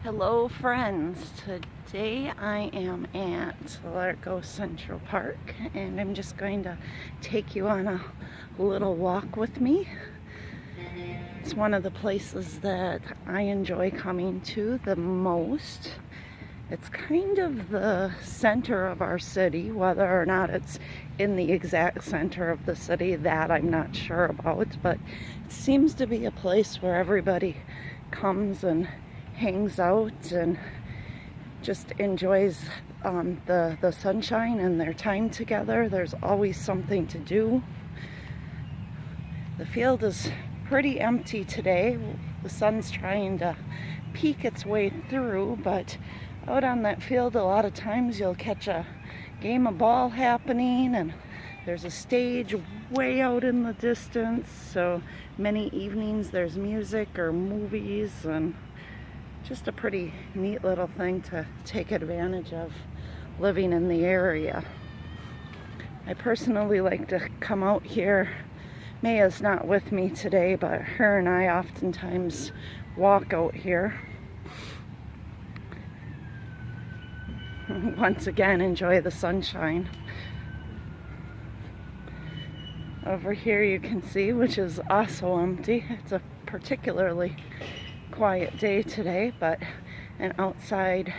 Hello friends, today I am at Largo Central Park and I'm just going to take you on a little walk with me. It's one of the places that I enjoy coming to the most. It's kind of the center of our city. Whether or not it's in the exact center of the city, that I'm not sure about, but it seems to be a place where everybody comes and hangs out and just enjoys the sunshine and their time together. There's always something to do. The field is pretty empty today. The sun's trying to peek its way through, but out on that field a lot of times you'll catch a game of ball happening, and there's a stage way out in the distance, so many evenings there's music or movies, and just a pretty neat little thing to take advantage of living in the area. I personally like to come out here. Maya's not with me today, but her and I oftentimes walk out here. Once again, enjoy the sunshine. Over here you can see, which is also empty. It's a particularly quiet day today, but an outside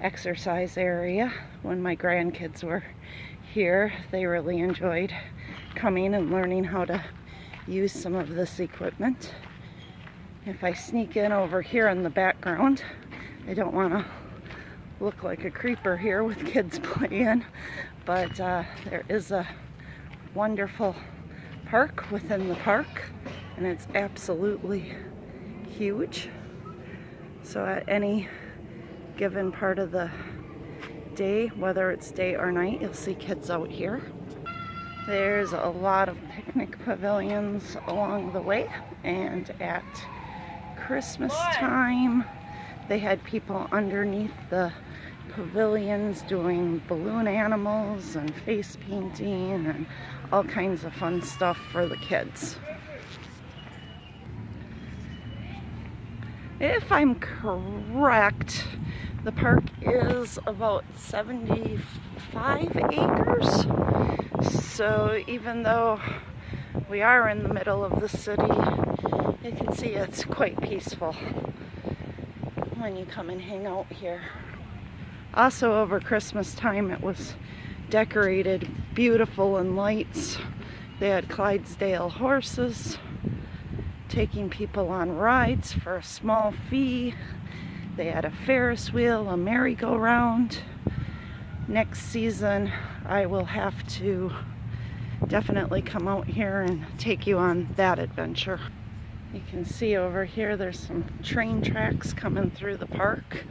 exercise area. When my grandkids were here, they really enjoyed coming and learning how to use some of this equipment. If I sneak in over here in the background, I don't want to look like a creeper here with kids playing, but there is a wonderful park within the park, and it's absolutely huge. So at any given part of the day, whether it's day or night, you'll see kids out here. There's a lot of picnic pavilions along the way, and at Christmas time they had people underneath the pavilions doing balloon animals and face painting and all kinds of fun stuff for the kids. If I'm correct, the park is about 75 acres. So even though we are in the middle of the city, you can see it's quite peaceful when you come and hang out here. Also over Christmas time it was decorated beautiful in lights. They had Clydesdale horses taking people on rides for a small fee. They had a Ferris wheel, a merry-go-round. Next season I will have to definitely come out here and take you on that adventure. You can see over here there's some train tracks coming through the park.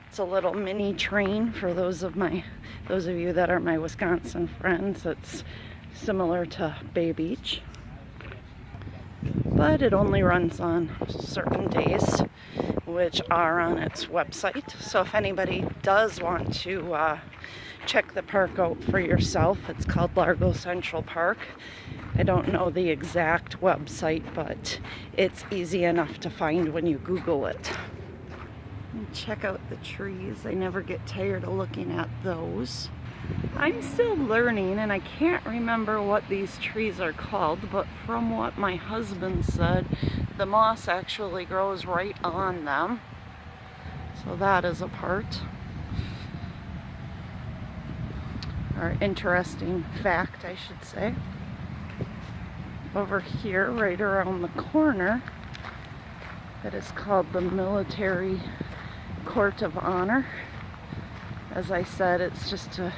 It's a little mini train for those of you that are my Wisconsin friends. It's similar to Bay Beach, but it only runs on certain days, which are on its website. So if anybody does want to check the park out for yourself, it's called Largo Central Park. I don't know the exact website, but it's easy enough to find when you Google it. And check out the trees. I never get tired of looking at those. I'm still learning, and I can't remember what these trees are called, but from what my husband said, the moss actually grows right on them. So that is a part. Or interesting fact, I should say. Over here, right around the corner, it is called the Military Court of Honor. As I said, it's just a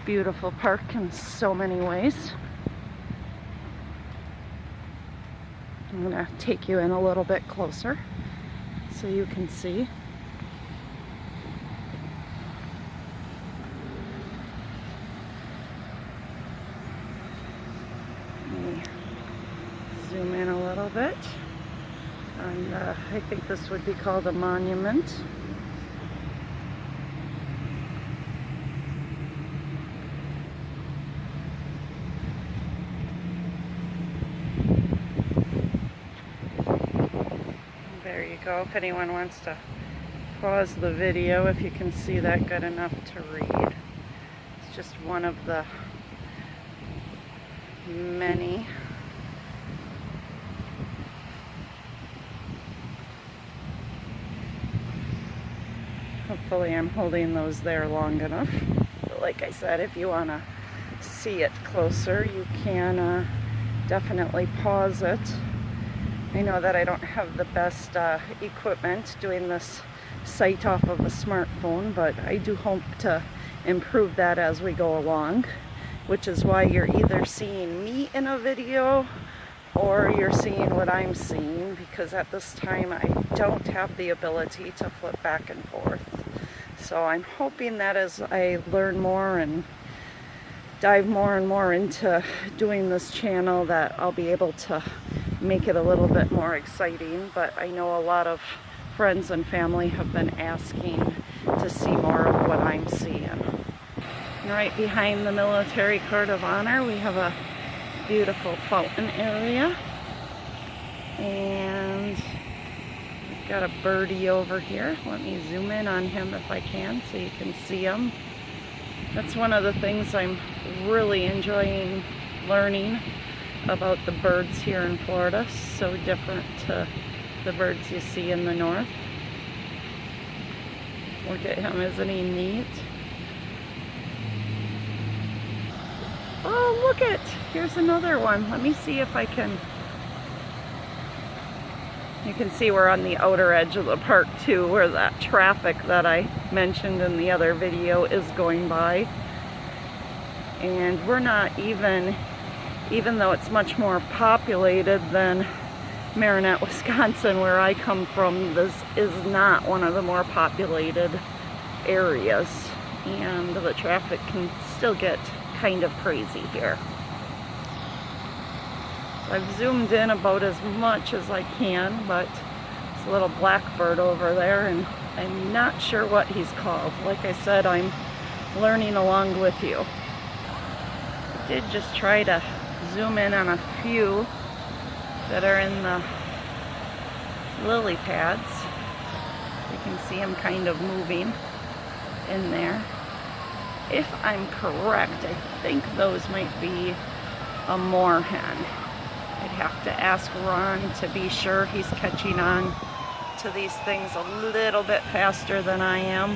beautiful park in so many ways. I'm gonna take you in a little bit closer so you can see. Let me zoom in a little bit. And I think this would be called a monument. There you go, if anyone wants to pause the video if you can see that good enough to read. It's just one of the many. Hopefully I'm holding those there long enough. But like I said, if you want to see it closer, you can definitely pause it. I know that I don't have the best equipment doing this site off of a smartphone, but I do hope to improve that as we go along, which is why you're either seeing me in a video or you're seeing what I'm seeing, because at this time I don't have the ability to flip back and forth. So I'm hoping that as I learn more and dive more and more into doing this channel, that I'll be able to make it a little bit more exciting. But I know a lot of friends and family have been asking to see more of what I'm seeing. Right behind the Military Court of Honor, we have a beautiful fountain area, and we've got a birdie over here. Let me zoom in on him if I can so you can see him. That's one of the things I'm really enjoying learning about the birds here in Florida. So different to the birds you see in the north. Look at him, isn't he neat? Oh, look it! Here's another one. Let me see if I can... You can see we're on the outer edge of the park too, where that traffic that I mentioned in the other video is going by. And we're not even though it's much more populated than Marinette, Wisconsin, where I come from, this is not one of the more populated areas. And the traffic can still get kind of crazy here. So I've zoomed in about as much as I can, but it's a little blackbird over there, and I'm not sure what he's called. Like I said, I'm learning along with you. I did just try to zoom in on a few that are in the lily pads. You can see them kind of moving in there. If I'm correct, I think those might be a moorhen. I'd have to ask Ron to be sure. He's catching on to these things a little bit faster than I am,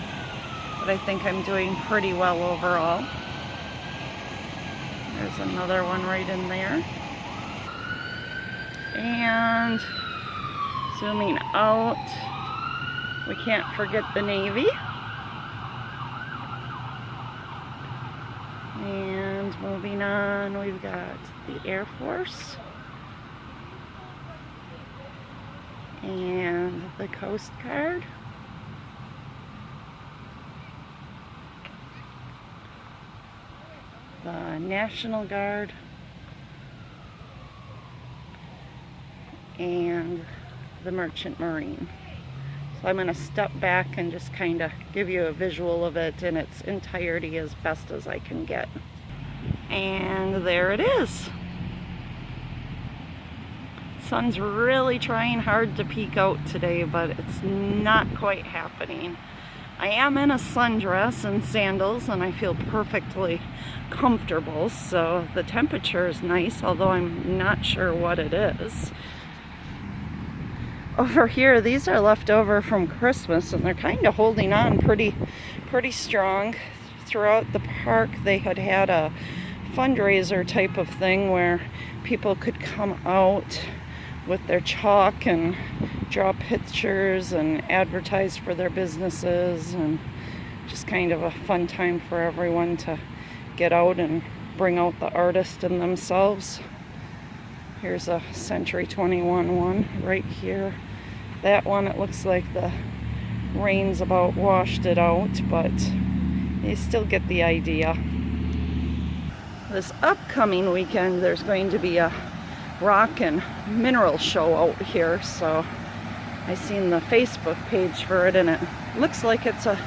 but I think I'm doing pretty well overall. There's another one right in there. And zooming out, we can't forget the Navy. And moving on, we've got the Air Force and the Coast Guard. The National Guard and the Merchant Marine. So I'm going to step back and just kind of give you a visual of it in its entirety as best as I can get. And there it is. Sun's really trying hard to peek out today, but it's not quite happening. I am in a sundress and sandals, and I feel perfectly comfortable, so the temperature is nice, although I'm not sure what it is. Over here, these are left over from Christmas, and they're kind of holding on pretty strong. Throughout the park, they had a fundraiser type of thing where people could come out with their chalk and draw pictures and advertise for their businesses, and just kind of a fun time for everyone to get out and bring out the artist in themselves. Here's a Century 21 one right here. That one, it looks like the rain's about washed it out, but you still get the idea. This upcoming weekend, there's going to be a rock and mineral show out here, so I seen the Facebook page for it, and it looks like it's a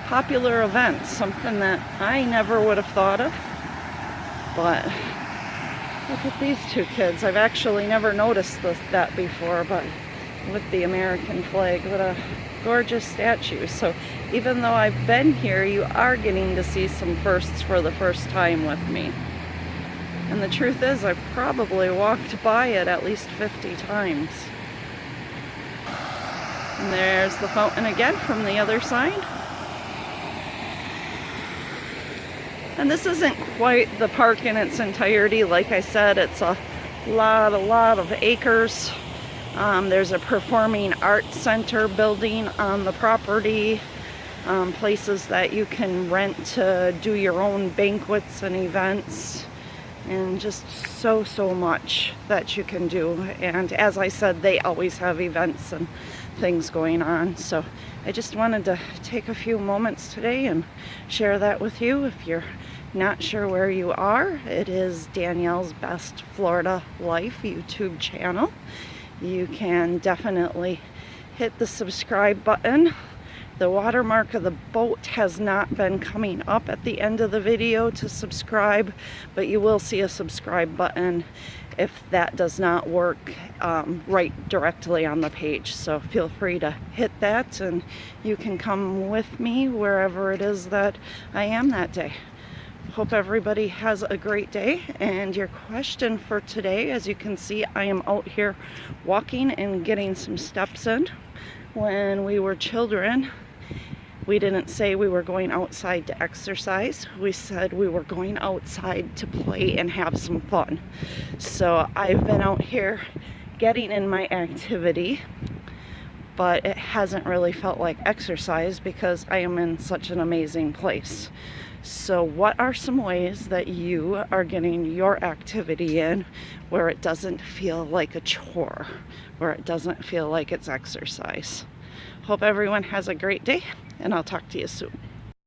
popular event, something that I never would have thought of. But look at these two kids. I've actually never noticed that before, but with the American flag, what a gorgeous statues. So even though I've been here, you are getting to see some firsts for the first time with me. And the truth is, I've probably walked by it at least 50 times. And there's the fountain again from the other side. And this isn't quite the park in its entirety. Like I said, it's a lot of acres. There's a performing arts center building on the property. Places that you can rent to do your own banquets and events. And just so much that you can do. And as I said, they always have events and things going on. So I just wanted to take a few moments today and share that with you. If you're not sure where you are, it is Danielle's Best Florida Life YouTube channel. You can definitely hit the subscribe button. The watermark of the boat has not been coming up at the end of the video to subscribe, but you will see a subscribe button if that does not work right directly on the page. So feel free to hit that and you can come with me wherever it is that I am that day. Hope everybody has a great day. And your question for today, as you can see, I am out here walking and getting some steps in. When we were children, we didn't say we were going outside to exercise. We said we were going outside to play and have some fun. So I've been out here getting in my activity, but it hasn't really felt like exercise because I am in such an amazing place. So what are some ways that you are getting your activity in where it doesn't feel like a chore, where it doesn't feel like it's exercise? Hope everyone has a great day, and I'll talk to you soon.